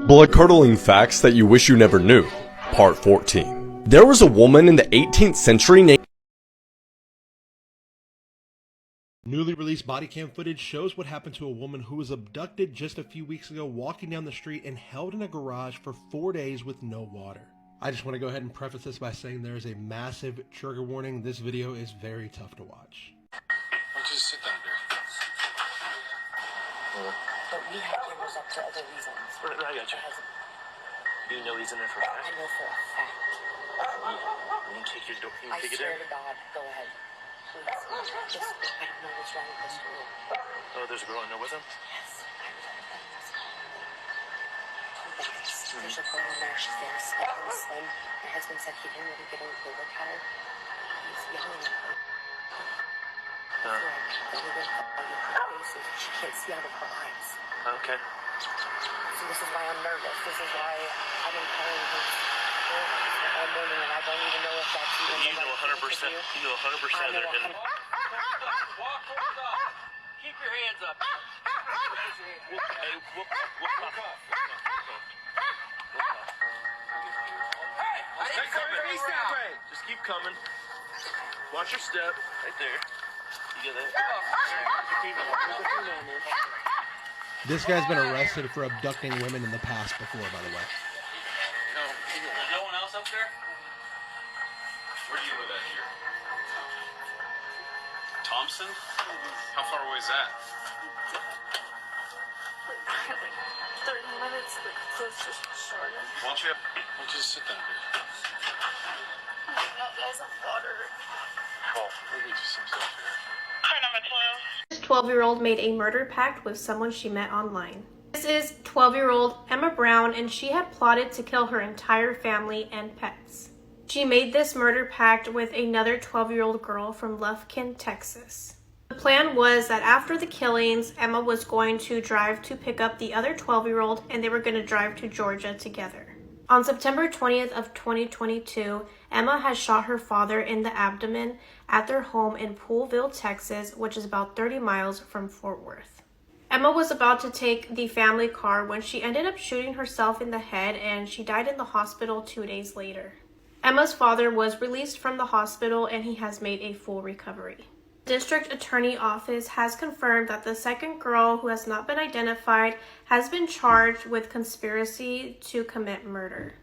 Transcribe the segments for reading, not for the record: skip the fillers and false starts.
Blood-curdling facts that you wish you never knew, part 14. There was a woman in the 18th century named... Newly released body cam footage shows what happened to a woman who was abducted just a few weeks ago walking down the street and held in a garage for 4 days with no water. I just want to go ahead and preface this by saying there is a massive trigger warning. This video is very tough to watch. Why don't you just sit down there? But we have cameras up for other reasons. I got you. You know he's in there for a fact? I know for a fact. You can kick your door. You can I kick it swear in. to God, go ahead. Please. Just, I don't know what's wrong with this girl. Oh, there's a girl in there with him? Yes. There's a girl in there. She's very slim. My husband said he didn't really get a good look at her. He's yelling at her. She can't see out of her eyes. Okay. So this is why I'm nervous. This is why I've been calling her all morning, and I don't even know if that's even You know 100%. You know 100% they're hidden. Keep your hands up. Hey, whoop. Keep coming. Just keep coming. Watch your step. Right there. You get that? This guy's been arrested for abducting women in the past before, by the way. There's no one else up there? Where do you live at here? Thompson? How far away is that? Like 30 minutes, like close to starting. Why don't you just sit down here? No, guys, I'm water. Oh, we'll get you some stuff here. Car number 12. This 12-year-old made a murder pact with someone she met online. This is 12-year-old Emma Brown, and she had plotted to kill her entire family and pets. She made this murder pact with another 12-year-old girl from Lufkin, Texas. The plan was that after the killings, Emma was going to drive to pick up the other 12-year-old, and they were going to drive to Georgia together. On September 20th of 2022, Emma had shot her father in the abdomen at their home in Poolville, Texas, which is about 30 miles from Fort Worth. Emma was about to take the family car when she ended up shooting herself in the head, and she died in the hospital 2 days later. Emma's father was released from the hospital, and he has made a full recovery. The District Attorney Office has confirmed that the second girl, who has not been identified, has been charged with conspiracy to commit murder.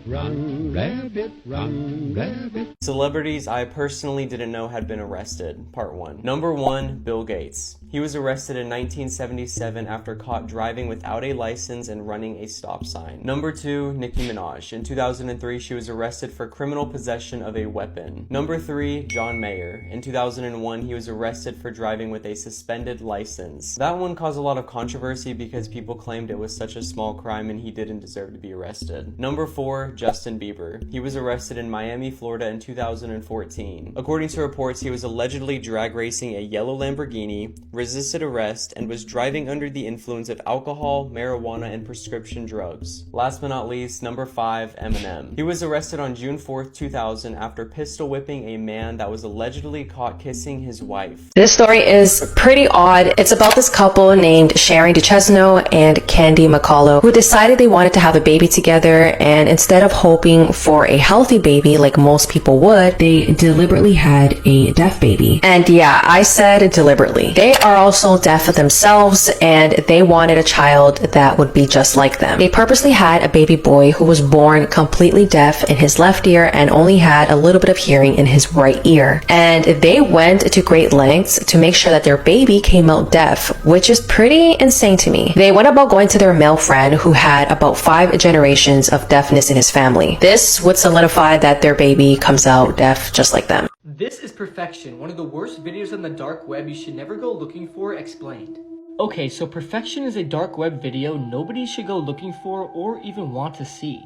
Run, rabbit, run, rabbit. Celebrities I personally didn't know had been arrested. Part 1. Number 1, Bill Gates. He was arrested in 1977 after caught driving without a license and running a stop sign. Number 2, Nicki Minaj. In 2003, she was arrested for criminal possession of a weapon. Number 3, John Mayer. In 2001, he was arrested for driving with a suspended license. That one caused a lot of controversy because people claimed it was such a small crime and he didn't deserve to be arrested. Number 4, Justin Bieber. He was arrested in Miami, Florida in 2014. According to reports, he was allegedly drag racing a yellow Lamborghini, resisted arrest, and was driving under the influence of alcohol, marijuana, and prescription drugs. Last but not least, number 5, Eminem. He was arrested on June 4th, 2000 after pistol whipping a man that was allegedly caught kissing his wife. This story is pretty odd. It's about this couple named Sharon DeChesno and Candy McCullough who decided they wanted to have a baby together, and instead of hoping for a healthy baby like most people would, they deliberately had a deaf baby. And yeah, I said deliberately. They are also deaf themselves, and they wanted a child that would be just like them. They purposely had a baby boy who was born completely deaf in his left ear and only had a little bit of hearing in his right ear. And they went to great lengths to make sure that their baby came out deaf, which is pretty insane to me. They went about going to their male friend who had about 5 generations of deafness in his family. This would solidify that their baby comes out deaf just like them. This is Perfection, one of the worst videos on the dark web you should never go looking for, explained. Okay, so Perfection is a dark web video nobody should go looking for or even want to see.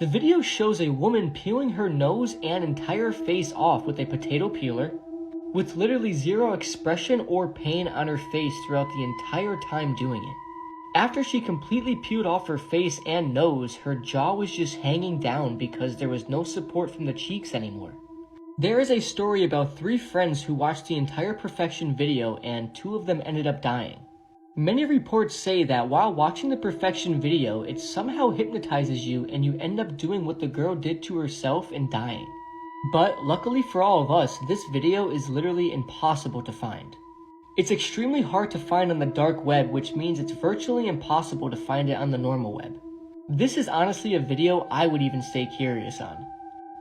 The video shows a woman peeling her nose and entire face off with a potato peeler, with literally zero expression or pain on her face throughout the entire time doing it. After she completely peeled off her face and nose, her jaw was just hanging down because there was no support from the cheeks anymore. There is a story about 3 friends who watched the entire perfection video and 2 of them ended up dying. Many reports say that while watching the perfection video, it somehow hypnotizes you and you end up doing what the girl did to herself and dying. But luckily for all of us, this video is literally impossible to find. It's extremely hard to find on the dark web, which means it's virtually impossible to find it on the normal web. This is honestly a video I would even stay curious on,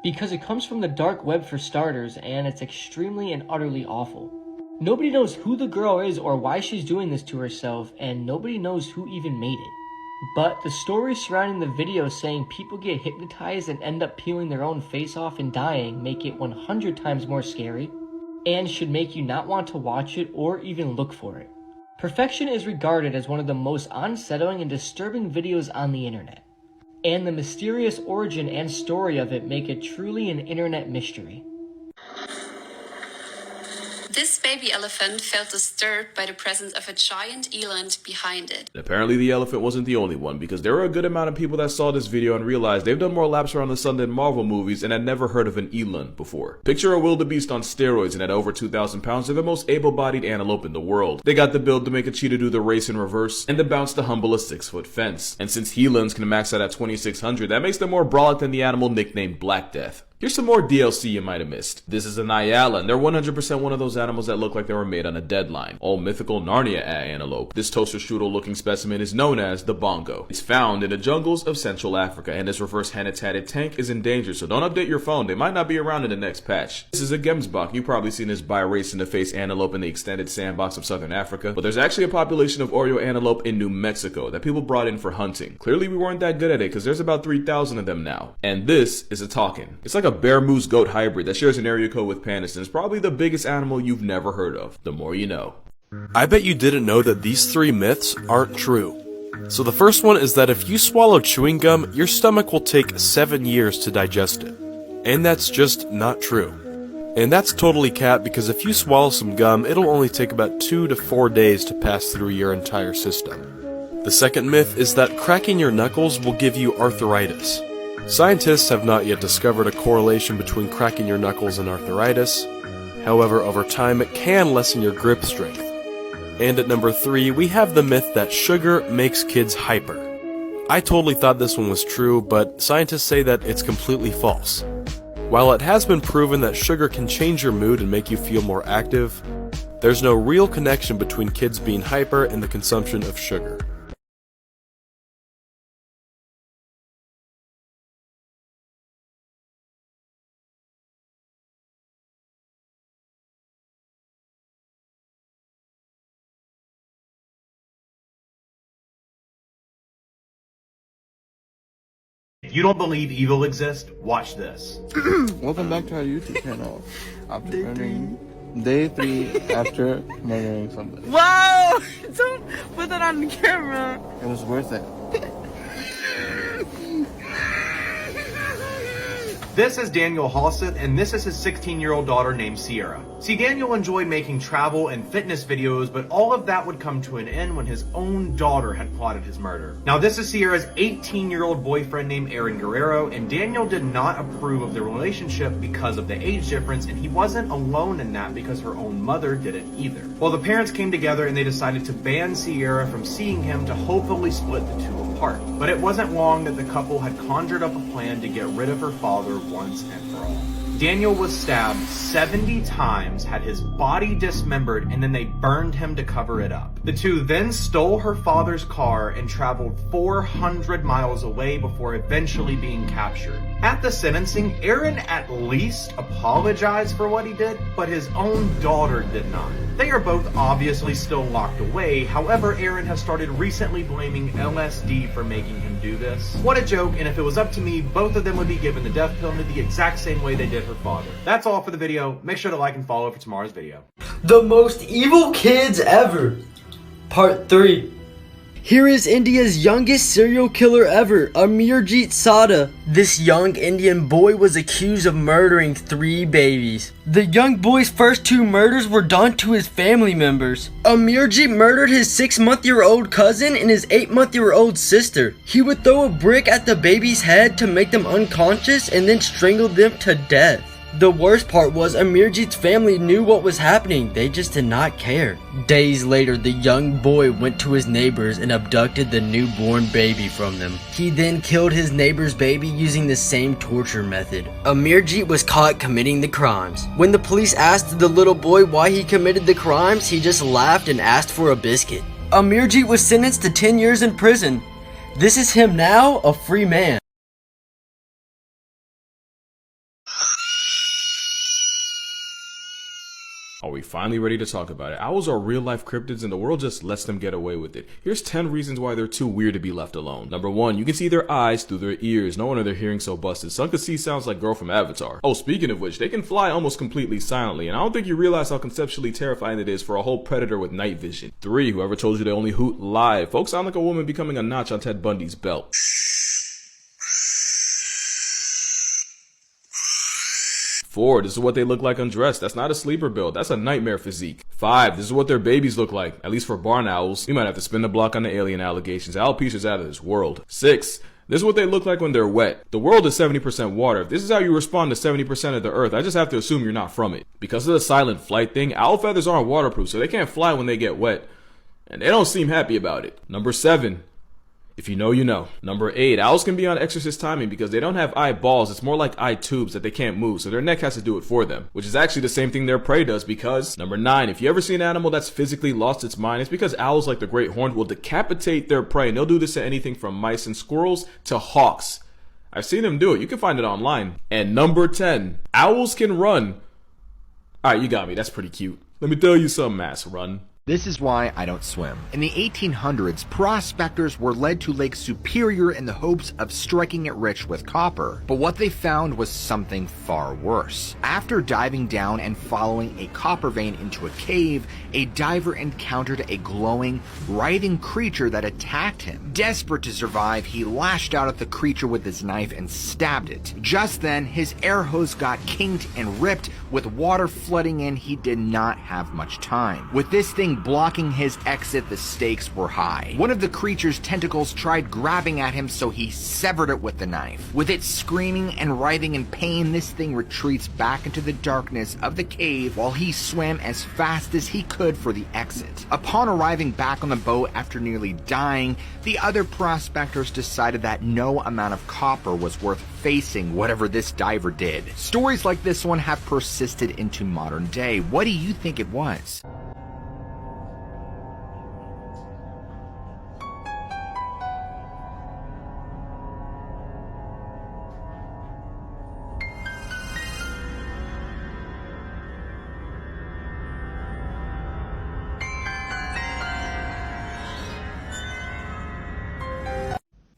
because it comes from the dark web for starters and it's extremely and utterly awful. Nobody knows who the girl is or why she's doing this to herself, and nobody knows who even made it. But the stories surrounding the video saying people get hypnotized and end up peeling their own face off and dying make it 100 times more scary, and should make you not want to watch it or even look for it. Perfection is regarded as one of the most unsettling and disturbing videos on the internet, and the mysterious origin and story of it make it truly an internet mystery. This baby elephant felt disturbed by the presence of a giant eland behind it. Apparently the elephant wasn't the only one, because there were a good amount of people that saw this video and realized they've done more laps around the sun than Marvel movies and had never heard of an eland before. Picture a wildebeest on steroids, and at over 2,000 pounds, they're the most able-bodied antelope in the world. They got the build to make a cheetah do the race in reverse, and the bounce to humble a 6-foot fence. And since elands can max out at 2,600, that makes them more brolic than the animal nicknamed Black Death. Here's some more DLC you might have missed. This is a Nyala, and they're 100% one of those animals that look like they were made on a deadline. All mythical Narnia antelope. This toaster strudel looking specimen is known as the bongo. It's found in the jungles of Central Africa, and this reverse hand-tatted tank is endangered, so don't update your phone. They might not be around in the next patch. This is a Gemsbok. You've probably seen this bi-race-in-the-face antelope in the extended sandbox of Southern Africa, but there's actually a population of Oreo antelope in New Mexico that people brought in for hunting. Clearly we weren't that good at it, because there's about 3,000 of them now. And this is a talkin'. It's like a bear moose goat hybrid that shares an area code with pandas and is probably the biggest animal you've never heard of. The more you know. I bet you didn't know that these 3 myths aren't true. So the first one is that if you swallow chewing gum, your stomach will take 7 years to digest it. And that's just not true. And that's totally cap, because if you swallow some gum, it'll only take about 2 to 4 days to pass through your entire system. The second myth is that cracking your knuckles will give you arthritis. Scientists have not yet discovered a correlation between cracking your knuckles and arthritis. However, over time it can lessen your grip strength. And at number 3, we have the myth that sugar makes kids hyper. I totally thought this one was true, but scientists say that it's completely false. While it has been proven that sugar can change your mood and make you feel more active, there's no real connection between kids being hyper and the consumption of sugar. If you don't believe evil exists, watch this. Welcome back to our YouTube channel. Day 3 after murdering somebody. Wow! Don't put that on the camera. It was worth it. This is Daniel Halseth, and this is his 16-year-old daughter named Sierra. See, Daniel enjoyed making travel and fitness videos, but all of that would come to an end when his own daughter had plotted his murder. Now, this is Sierra's 18-year-old boyfriend named Aaron Guerrero, and Daniel did not approve of the relationship because of the age difference, and he wasn't alone in that because her own mother didn't either. Well, the parents came together and they decided to ban Sierra from seeing him to hopefully split the two apart. But it wasn't long that the couple had conjured up a plan to get rid of her father once and for all. Daniel was stabbed 70 times, had his body dismembered, and then they burned him to cover it up. The two then stole her father's car and traveled 400 miles away before eventually being captured. At the sentencing, Aaron at least apologized for what he did, but his own daughter did not. They are both obviously still locked away. However, Aaron has started recently blaming LSD for making him do this. What a joke, and if it was up to me, both of them would be given the death penalty the exact same way they did her father. That's all for the video. Make sure to like and follow for tomorrow's video. The most evil kids ever. Part 3. Here is India's youngest serial killer ever, Amarjit Sada. This young Indian boy was accused of murdering 3 babies. The young boy's first 2 murders were done to his family members. Amarjit murdered his 6-month-old cousin and his 8-month-old sister. He would throw a brick at the baby's head to make them unconscious and then strangle them to death. The worst part was Amarjit's family knew what was happening, they just did not care. Days later, the young boy went to his neighbors and abducted the newborn baby from them. He then killed his neighbor's baby using the same torture method. Amarjit was caught committing the crimes. When the police asked the little boy why he committed the crimes, he just laughed and asked for a biscuit. Amarjit was sentenced to 10 years in prison. This is him now, a free man. Are we finally ready to talk about it? Owls are real life cryptids and the world just lets them get away with it. Here's 10 reasons why they're too weird to be left alone. Number 1, you can see their eyes through their ears. No wonder their hearing so busted. Some could see sounds like girl from Avatar. Oh, speaking of which, they can fly almost completely silently, and I don't think you realize how conceptually terrifying it is for a whole predator with night vision. 3, whoever told you they only hoot live. Folks sound like a woman becoming a notch on Ted Bundy's belt. 4, this is what they look like undressed. That's not a sleeper build. That's a nightmare physique. 5, this is what their babies look like. At least for barn owls. We might have to spin the block on the alien allegations. Alopecia's out of this world. 6, this is what they look like when they're wet. The world is 70% water. If this is how you respond to 70% of the earth, I just have to assume you're not from it. Because of the silent flight thing, owl feathers aren't waterproof, so they can't fly when they get wet. And they don't seem happy about it. Number 7. If you know, you know. Number 8, owls can be on exorcist timing because they don't have eyeballs. It's more like eye tubes that they can't move, so their neck has to do it for them. Which is actually the same thing their prey does because... Number 9, if you ever see an animal that's physically lost its mind, it's because owls like the great horned will decapitate their prey, and they'll do this to anything from mice and squirrels to hawks. I've seen them do it. You can find it online. And number 10, owls can run. Alright, you got me. That's pretty cute. Let me tell you something, ass. Run. This is why I don't swim. In the 1800s, prospectors were led to Lake Superior in the hopes of striking it rich with copper. But what they found was something far worse. After diving down and following a copper vein into a cave, a diver encountered a glowing, writhing creature that attacked him. Desperate to survive, he lashed out at the creature with his knife and stabbed it. Just then, his air hose got kinked and ripped. With water flooding in, he did not have much time. With this thing blocking his exit, the stakes were high. One of the creature's tentacles tried grabbing at him, so he severed it with the knife. With it screaming and writhing in pain, this thing retreats back into the darkness of the cave while he swam as fast as he could for the exit. Upon arriving back on the boat after nearly dying, the other prospectors decided that no amount of copper was worth facing whatever this diver did. Stories like this one have persisted into modern day. What do you think it was?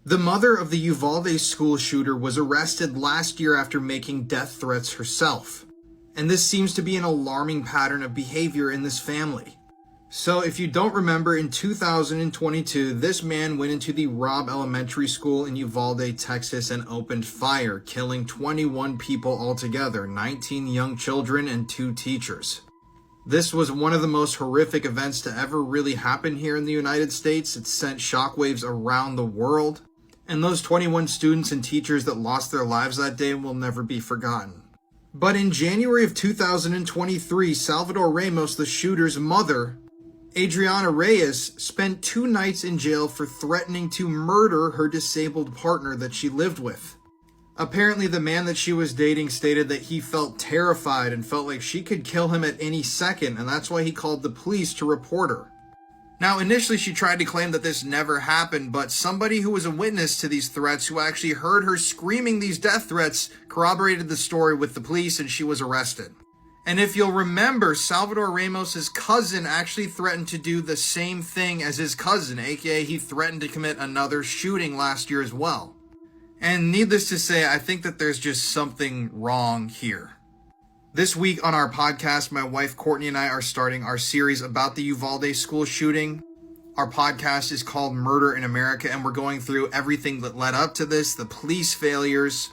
The mother of the Uvalde school shooter was arrested last year after making death threats herself. And this seems to be an alarming pattern of behavior in this family. So if you don't remember, in 2022, this man went into the Robb Elementary School in Uvalde, Texas, and opened fire, killing 21 people altogether, 19 young children and 2 teachers. This was one of the most horrific events to ever really happen here in the United States. It sent shockwaves around the world. And those 21 students and teachers that lost their lives that day will never be forgotten. But in January of 2023, Salvador Ramos, the shooter's mother, Adriana Reyes, spent 2 nights in jail for threatening to murder her disabled partner that she lived with. Apparently, the man that she was dating stated that he felt terrified and felt like she could kill him at any second, and that's why he called the police to report her. Now, initially she tried to claim that this never happened, but somebody who was a witness to these threats, who actually heard her screaming these death threats, corroborated the story with the police and she was arrested. And if you'll remember, Salvador Ramos's cousin actually threatened to do the same thing as his cousin, aka he threatened to commit another shooting last year as well. And needless to say, I think that there's just something wrong here. This week on our podcast, my wife Courtney and I are starting our series about the Uvalde school shooting. Our podcast is called Murder in America, and we're going through everything that led up to this, the police failures,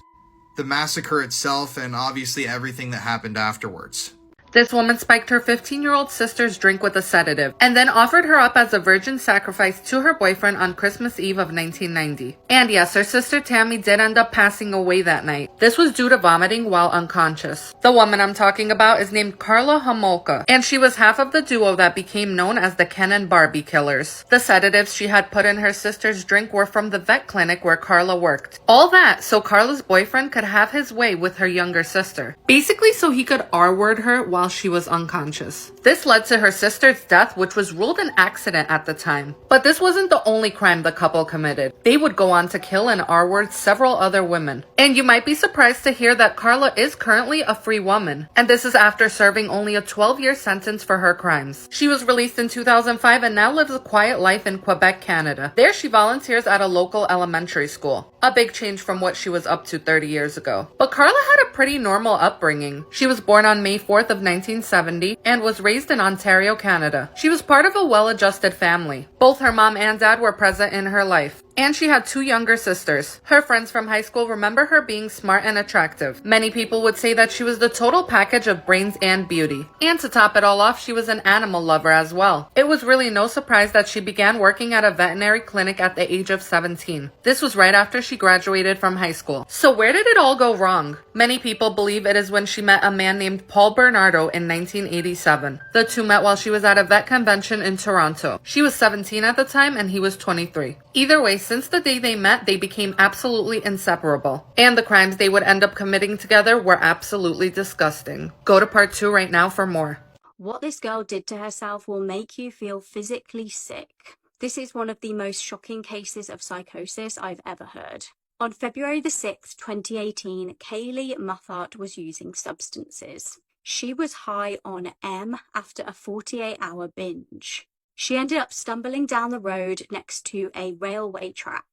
the massacre itself, and obviously everything that happened afterwards. This woman spiked her 15-year-old sister's drink with a sedative and then offered her up as a virgin sacrifice to her boyfriend on Christmas Eve of 1990. And yes, her sister Tammy did end up passing away that night. This was due to vomiting while unconscious. The woman I'm talking about is named Karla Homolka, and she was half of the duo that became known as the Ken and Barbie Killers. The sedatives she had put in her sister's drink were from the vet clinic where Karla worked. All that so Karla's boyfriend could have his way with her younger sister. Basically so he could R-word her while she was unconscious. This led to her sister's death, which was ruled an accident at the time. But this wasn't the only crime the couple committed. They would go on to kill and R-word several other women. And you might be surprised to hear that Karla is currently a free woman. And this is after serving only a 12-year sentence for her crimes. She was released in 2005 and now lives a quiet life in Quebec, Canada. There she volunteers at a local elementary school. A big change from what she was up to 30 years ago. But Karla had a pretty normal upbringing. She was born on May 4th of 1970 and was raised in Ontario, Canada. She was part of a well-adjusted family. Both her mom and dad were present in her life. And she had two younger sisters. Her friends from high school remember her being smart and attractive. Many people would say that she was the total package of brains and beauty. And to top it all off, she was an animal lover as well. It was really no surprise that she began working at a veterinary clinic at the age of 17. This was right after she graduated from high school. So where did it all go wrong? Many people believe it is when she met a man named Paul Bernardo in 1987. The two met while she was at a vet convention in Toronto. She was 17 at the time and he was 23. Either way, since the day they met, they became absolutely inseparable. And the crimes they would end up committing together were absolutely disgusting. Go to part 2 right now for more. What this girl did to herself will make you feel physically sick. This is one of the most shocking cases of psychosis I've ever heard. On February the 6th, 2018, Kaylee Muthart was using substances. She was high on M after a 48-hour binge. She ended up stumbling down the road next to a railway track.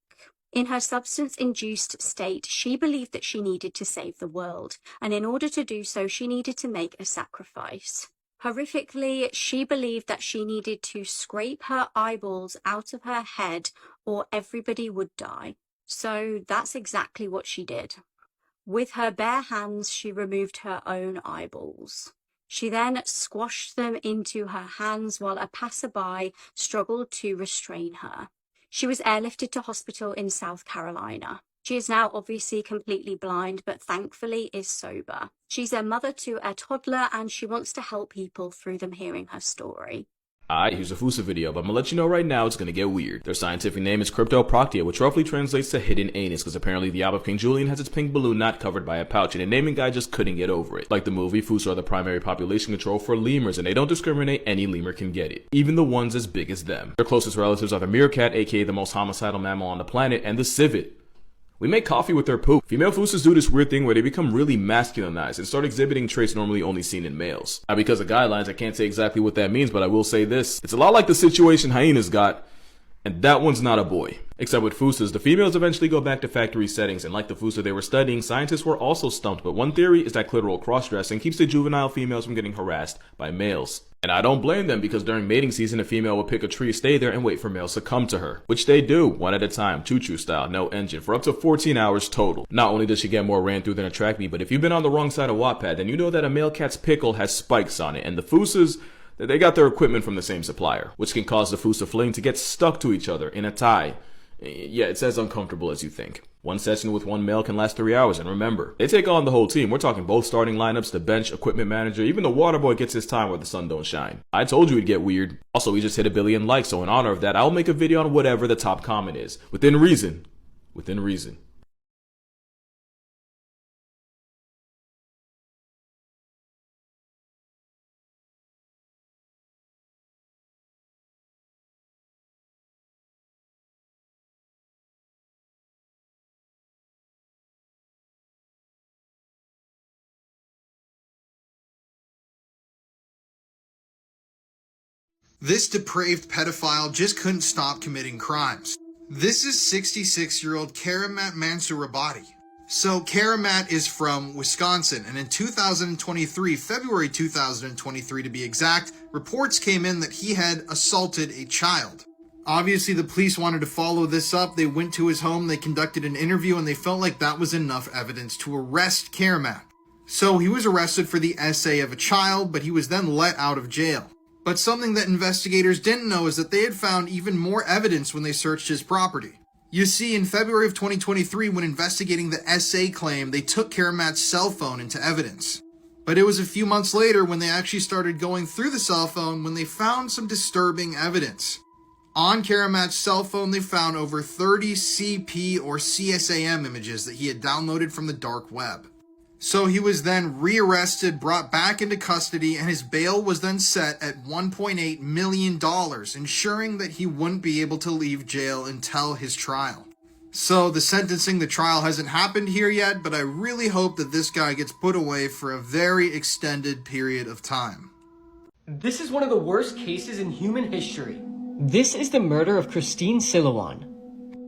In her substance-induced state, she believed that she needed to save the world, and in order to do so, she needed to make a sacrifice. Horrifically, she believed that she needed to scrape her eyeballs out of her head or everybody would die. So that's exactly what she did. With her bare hands, she removed her own eyeballs. She then squashed them into her hands while a passerby struggled to restrain her. She was airlifted to hospital in South Carolina. She is now obviously completely blind, but thankfully is sober. She's a mother to a toddler and she wants to help people through them hearing her story. Alright, here's a Fusa video, but I'm gonna let you know right now it's gonna get weird. Their scientific name is Cryptoproctia, which roughly translates to hidden anus, because apparently the album King Julian has its pink balloon not covered by a pouch, and the naming guy just couldn't get over it. Like the movie, Fusa are the primary population control for lemurs, and they don't discriminate, any lemur can get it. Even the ones as big as them. Their closest relatives are the meerkat, aka the most homicidal mammal on the planet, and the civet. We make coffee with their poop. Female Fusas do this weird thing where they become really masculinized and start exhibiting traits normally only seen in males. Now, because of guidelines, I can't say exactly what that means, but I will say this. It's a lot like the situation hyenas got, and that one's not a boy. Except with Fusas, the females eventually go back to factory settings, and like the Fusa they were studying, scientists were also stumped, but one theory is that clitoral cross-dressing keeps the juvenile females from getting harassed by males. And I don't blame them, because during mating season, a female will pick a tree, stay there, and wait for males to come to her. Which they do, one at a time, choo-choo style, no engine, for up to 14 hours total. Not only does she get more ran through than a track meet, but if you've been on the wrong side of Wattpad, then you know that a male cat's pickle has spikes on it, and the Fusas, they got their equipment from the same supplier, which can cause the Fusa fling to get stuck to each other in a tie. Yeah, it's as uncomfortable as you think. One session with one male can last 3 hours, and remember, they take on the whole team. We're talking both starting lineups, the bench, equipment manager, even the water boy gets his time where the sun don't shine. I told you it'd get weird. Also, we just hit 1 billion likes, so in honor of that, I'll make a video on whatever the top comment is. Within reason. Within reason. This depraved pedophile just couldn't stop committing crimes. This is 66-year-old Karamat Mansourabadi. So Karamat is from Wisconsin, and in 2023, February 2023 to be exact, reports came in that he had assaulted a child. Obviously, the police wanted to follow this up. They went to his home, they conducted an interview, and they felt like that was enough evidence to arrest Karamat. So he was arrested for the essay of a child, but he was then let out of jail. But something that investigators didn't know is that they had found even more evidence when they searched his property. You see, in February of 2023, when investigating the essay claim, they took Karamat's cell phone into evidence. But it was a few months later when they actually started going through the cell phone when they found some disturbing evidence. On Karamat's cell phone, they found over 30 CP or CSAM images that he had downloaded from the dark web. So he was then rearrested, brought back into custody, and his bail was then set at $1.8 million, ensuring that he wouldn't be able to leave jail until his trial. So the trial hasn't happened here yet, but I really hope that this guy gets put away for a very extended period of time. This is one of the worst cases in human history. This is the murder of Christine Siluan.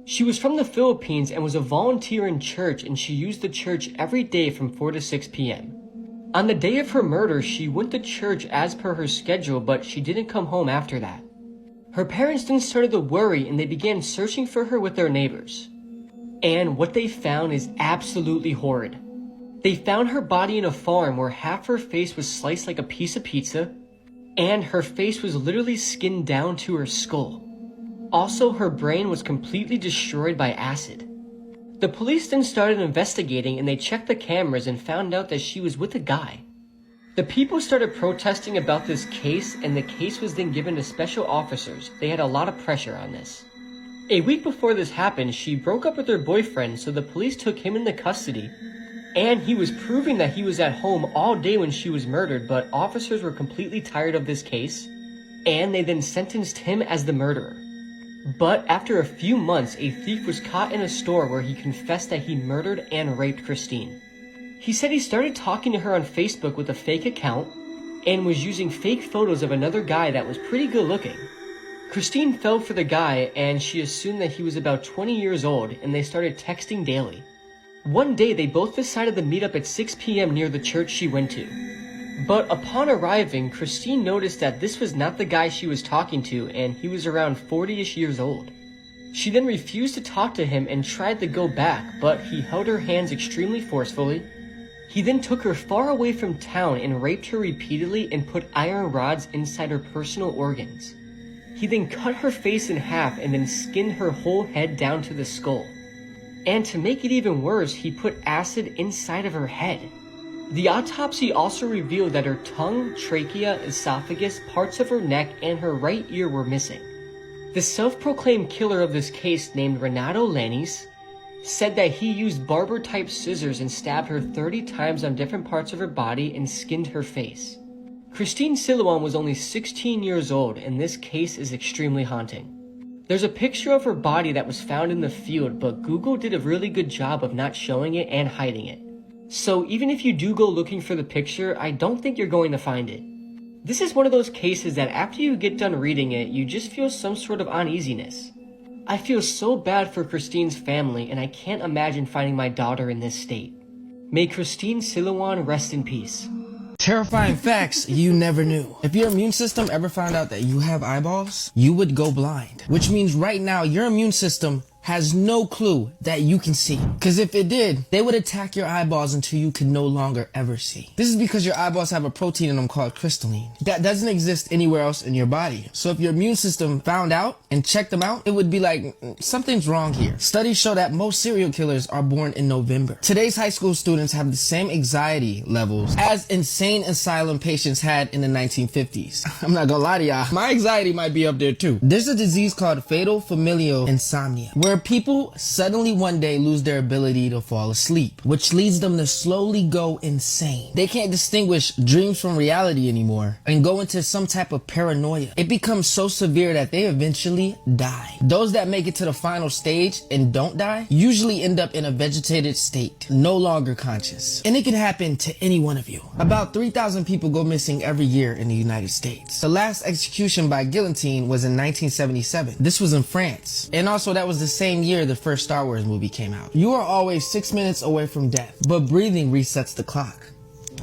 She was from the Philippines and was a volunteer in church, and she used the church every day from 4 to 6 p.m. On the day of her murder, she went to church as per her schedule, but she didn't come home after that. Her parents then started to worry, and they began searching for her with their neighbors. And what they found is absolutely horrid. They found her body in a farm where half her face was sliced like a piece of pizza, and her face was literally skinned down to her skull. Also, her brain was completely destroyed by acid. The police then started investigating, and they checked the cameras and found out that she was with a guy. The people started protesting about this case, and the case was then given to special officers. They had a lot of pressure on this. A week before this happened, she broke up with her boyfriend, so the police took him into custody. And he was proving that he was at home all day when she was murdered, but officers were completely tired of this case, and they then sentenced him as the murderer. But after a few months, a thief was caught in a store where he confessed that he murdered and raped Christine. He said he started talking to her on Facebook with a fake account, and was using fake photos of another guy that was pretty good looking. Christine fell for the guy, and she assumed that he was about 20 years old, and they started texting daily. One day, they both decided to meet up at 6 p.m. near the church she went to. But upon arriving, Christine noticed that this was not the guy she was talking to, and he was around 40-ish years old. She then refused to talk to him and tried to go back, but he held her hands extremely forcefully. He then took her far away from town and raped her repeatedly and put iron rods inside her personal organs. He then cut her face in half and then skinned her whole head down to the skull. And to make it even worse, he put acid inside of her head. The autopsy also revealed that her tongue, trachea, esophagus, parts of her neck, and her right ear were missing. The self-proclaimed killer of this case, named Renato Lanis, said that he used barber-type scissors and stabbed her 30 times on different parts of her body and skinned her face. Christine Siluan was only 16 years old, and this case is extremely haunting. There's a picture of her body that was found in the field, but Google did a really good job of not showing it and hiding it. So even if you do go looking for the picture, I don't think you're going to find it. This is one of those cases that after you get done reading it, you just feel some sort of uneasiness. I feel so bad for Christine's family, and I can't imagine finding my daughter in this state. May Christine Siluan rest in peace. Terrifying facts you never knew. If your immune system ever found out that you have eyeballs, you would go blind. Which means right now your immune system has no clue that you can see. Because if it did, they would attack your eyeballs until you could no longer ever see. This is because your eyeballs have a protein in them called crystalline that doesn't exist anywhere else in your body. So if your immune system found out and checked them out, it would be like, something's wrong here. Studies show that most serial killers are born in November. Today's high school students have the same anxiety levels as insane asylum patients had in the 1950s. I'm not gonna lie to y'all, my anxiety might be up there too. There's a disease called fatal familial insomnia, where people suddenly one day lose their ability to fall asleep, which leads them to slowly go insane. They can't distinguish dreams from reality anymore and go into some type of paranoia. It becomes so severe that they eventually die. Those that make it to the final stage and don't die usually end up in a vegetated state, no longer conscious. And it can happen to any one of you. About 3,000 people go missing every year in the United States. The last execution by guillotine was in 1977. This was in France. And also that was the same year the first Star Wars movie came out. You are always 6 minutes away from death, but breathing resets the clock.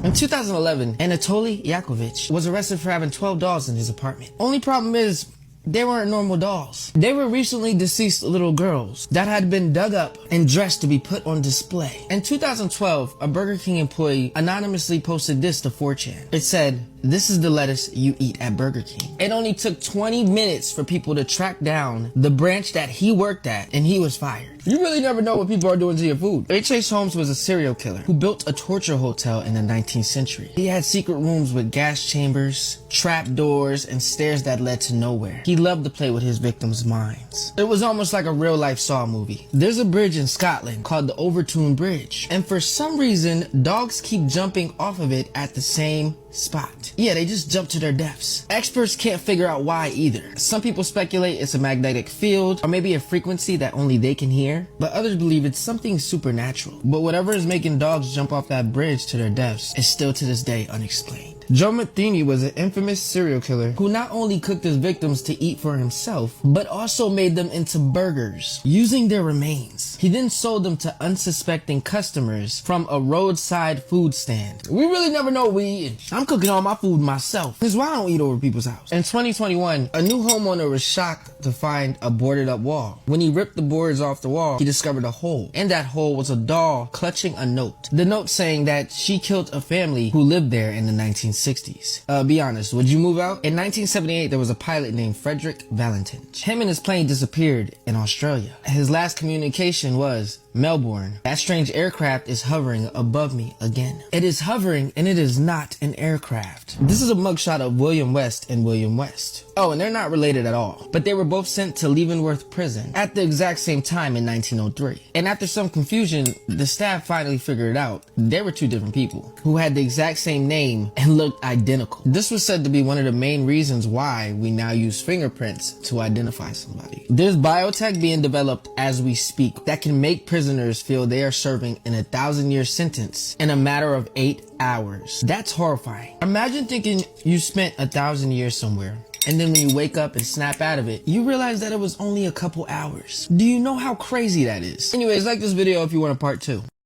In 2011, Anatoly Yakovlevich was arrested for having 12 dolls in his apartment. Only problem is, They weren't normal dolls. They were recently deceased little girls that had been dug up and dressed to be put on display. In 2012, a Burger King employee anonymously posted this to 4chan. It said, "This is the lettuce you eat at Burger King." It only took 20 minutes for people to track down the branch that he worked at, and he was fired. You really never know what people are doing to your food. H.H. Holmes was a serial killer who built a torture hotel in the 19th century. He had secret rooms with gas chambers, trap doors, and stairs that led to nowhere. He loved to play with his victims' minds. It was almost like a real-life Saw movie. There's a bridge in Scotland called the Overtoun Bridge, and for some reason, dogs keep jumping off of it at the same spot. Yeah, they just jump to their deaths. Experts can't figure out why either. Some people speculate it's a magnetic field or maybe a frequency that only they can hear, but others believe it's something supernatural. But whatever is making dogs jump off that bridge to their deaths is still to this day unexplained. Joe Matheny was an infamous serial killer who not only cooked his victims to eat for himself, but also made them into burgers using their remains. He then sold them to unsuspecting customers from a roadside food stand. We really never know what we eating. I'm cooking all my food myself. That's why I don't eat over people's house. In 2021, a new homeowner was shocked to find a boarded up wall. When he ripped the boards off the wall, he discovered a hole. In that hole was a doll clutching a note. The note saying that she killed a family who lived there in the 1960s. Be honest, would you move out? In 1978, there was a pilot named Frederick Valentin. Him and his plane disappeared in Australia. His last communication was, "Melbourne, that strange aircraft is hovering above me again." It is hovering and it is not an aircraft. This is a mugshot of William West and William West. Oh, and they're not related at all, but they were both sent to Leavenworth Prison at the exact same time in 1903. And after some confusion, the staff finally figured it out. They were two different people who had the exact same name and looked identical. This was said to be one of the main reasons why we now use fingerprints to identify somebody. There's biotech being developed as we speak that can make prisoners feel they are serving an 1,000-year sentence in a matter of 8 hours. That's horrifying. Imagine thinking you spent 1,000 years somewhere, and then when you wake up and snap out of it, you realize that it was only a couple hours. Do you know how crazy that is? Anyways, like this video if you want a part 2.